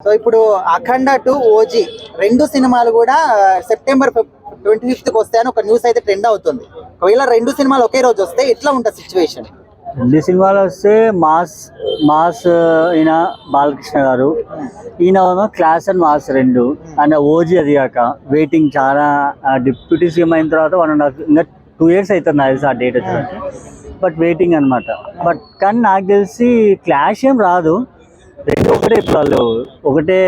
So ఇప్పుడు అఖండ 2 OG రెండు సినిమాలు కూడా సెప్టెంబర్ 25th వస్తాయని ఒక న్యూస్ అయితే ట్రెండ్ అవుతుంది. ఒకవేళ రెండు సినిమాలు ఒకే రోజు వస్తే ఎట్లా ఉంటుంది సిచ్యువేషన్? రెండు సినిమాలు వస్తే మాస్ మాస్ ఈయన బాలకృష్ణ గారు, ఈయన క్లాస్ అండ్ మాస్ రెండు అండ్ ఓజీ. అది కాక వెయిటింగ్ చాలా డిప్యూటీ సీఎం అయిన తర్వాత 1.5 ఇంకా 2 years అవుతుంది నాకు తెలిసి ఆ డేట్ వచ్చి. బట్ వెయిటింగ్ అనమాట. బట్ కానీ నాకు తెలిసి క్లాష్ ఏం రాదు, రెండు ఒకటే. ఇప్పుడు వాళ్ళు ఒకటే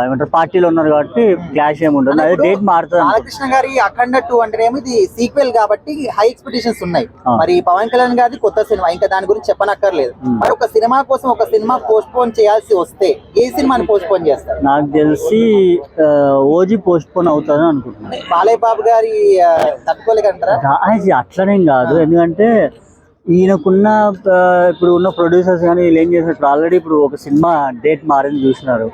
ఏమంటారు పార్టీలో ఉన్నారు కాబట్టి క్లాష్ ఏమి ఉండదు. అదే డేట్ మారుతుంది. బాలకృష్ణ గారి అఖండ 2 అంటేనేమో ఇది సీక్వెల్ కాబట్టి హై ఎక్స్పెక్టేషన్స్ ఉన్నాయి. మరి పవన్ కళ్యాణ్ గారి కొత్త సినిమా, ఇంకా దాని గురించి చెప్పనక్కర్లేదు. మరి ఒక సినిమా కోసం ఒక సినిమా పోస్ట్ పోన్ చేయాల్సి వస్తే ఏ సినిమాని పోస్ట్ పోన్ చేస్తారు? నాకు తెలిసి ఓజీ పోస్ట్ పోన్ అవుతుందని అనుకుంటున్నాను. బాలయ్య బాబు గారి తట్టుకోలేకంటారా? అట్లనేం కాదు, ఎందుకంటే ఈయనకున్న ఇప్పుడు ఉన్న ప్రొడ్యూసర్స్ కానీ వీళ్ళు ఏం చేసినట్టు ఆల్రెడీ ఇప్పుడు ఒక సినిమా డేట్ మారింది చూసినారు.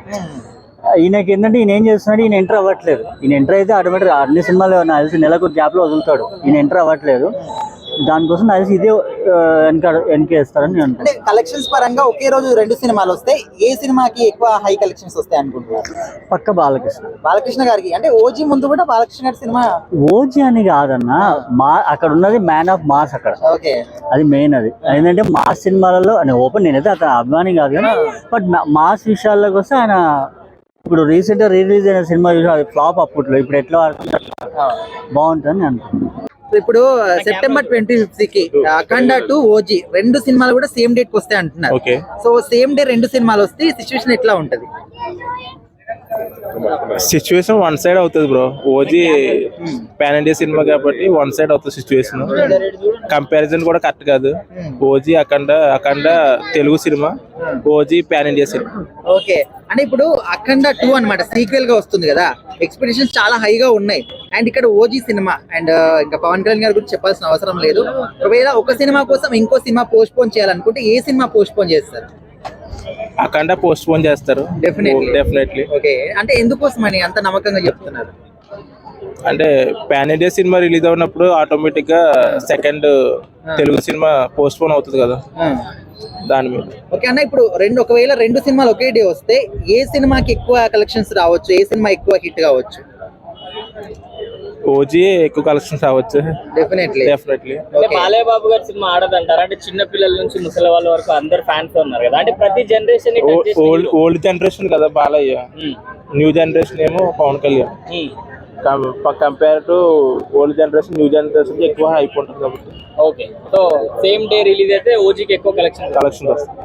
ఈయనకి ఏంటంటే ఈయన ఏం చేస్తున్నాడు, ఈయన ఎంటర్ అవ్వట్లేదు. ఈయన ఎంటర్ అయితే ఆటోమేటిక్ అన్ని సినిమాలు నాకు తెలిసి నెలకు గ్యాప్లో వదులుతాడు. ఈయన ఎంటర్ అవ్వట్లేదు, దానికోసం నాకు తెలిసి ఇదే వెనకేస్తారని నేను అనుకుంటున్నాను. కలెక్షన్స్ పరంగా ఒకే రోజు రెండు సినిమాలు వస్తే ఏ సినిమాకి ఎక్కువ హై కలెక్షన్స్ వస్తాయి అనుకుంటున్నారు? పక్క బాలకృష్ణ గారికి. అంటే ఓజీ ముందు కూడా బాలకృష్ణ గారి సినిమా. ఓజీ అని కాదన్న, అక్కడ ఉన్నది మ్యాన్ ఆఫ్ మాస్ అక్కడ. ఓకే, అది మెయిన్. అది ఏంటంటే మాస్ సినిమాలలో నేనైతే అతను అభిమాని కాదు కానీ, బట్ మాస్ విషయాల్లోకి వస్తే ఆయన ఇప్పుడు రీసెంట్ గా రిలీజ్ అయిన సినిమా చూసిన అది ఫ్లాప్ అప్పట్లో. ఇప్పుడు ఎట్లా బాగుంటుంది అనుకుంటున్నాను. ఇప్పుడు సెప్టెంబర్ 25th కి అఖండ 2 ఓజీ రెండు సినిమాలు కూడా సేమ్ డేట్ కి వస్తాయి అంటున్నారు. సో సేమ్ డే రెండు సినిమాలు వస్తే సిచ్యువేషన్ ఎట్లా ఉంటది? సిచ్యువేషన్ వన్ సైడ్ అవుతుంది bro. OG pan India cinema కాబట్టి వన్ సైడ్ అవుతుంది సిచ్యువేషన్. కంపారిజన్ కూడా కరెక్ట్ కాదు. OG Akhanda Telugu cinema, OG pan India cinema. Okay, అంటే ఇప్పుడు అఖండ 2 అన్నమాట సీక్వెల్ గా వస్తుంది కదా, ఎక్స్పెక్టేషన్స్ చాలా హైగా ఉన్నాయి. అండ్ ఇక్కడ ఓజీ సినిమా అండ్ ఇంకా పవన్ కళ్యాణ్ గారి గురించి చెప్పాల్సిన అవసరం లేదు. ఒకవేళ ఒక సినిమా కోసం ఇంకో సినిమా పోస్ట్ పోన్ చేయాలనుకుంటే ఏ సినిమా పోస్ట్ పోన్ చేస్తారు? అఖండ పోస్ట్ పోన్ చేస్తారు డెఫినెట్లీ. ఓకే, అంటే ఎందుకోసం అని అంత నమ్మకంగా చెప్తున్నారు? అంటే పాన్ ఇండియా సినిమా రిలీజ్ అవునప్పుడు ఆటోమేటిక్ గా second Telugu cinema postpone అవుతుంది కదా, దాని మీద. ఓకే అన్న, ఇప్పుడు ఒకవేళ రెండు సినిమాలు ఒకే డే వస్తే ఏ సినిమాకి ఎక్కువ కలెక్షన్స్ రావచ్చు, ఏ సినిమా ఎక్కువ హిట్ కావచ్చు? ఓజీ ఎక్కువ కలెక్షన్స్ రావచ్చు డెఫినెట్లీ. బాలయ్య బాబు గారి సినిమా ఆడదంటారా? అంటే చిన్న పిల్లల నుంచి ముసలి వాళ్ళ వరకు అందరు ఫ్యాన్స్ ఉన్నారు కదా, అంటే ప్రతి జనరేషన్ ఓల్డ్ జనరేషన్ కదా బాలయ్య, న్యూ జనరేషన్ ఏమో Pawan Kalyan. Compare to old generation new generation ఎక్కువ హైప్ ఉంటుంది కాబట్టి. Okay, so same day release అయితే ఓజీకి ఎక్కువ కలెక్షన్ వస్తుంది.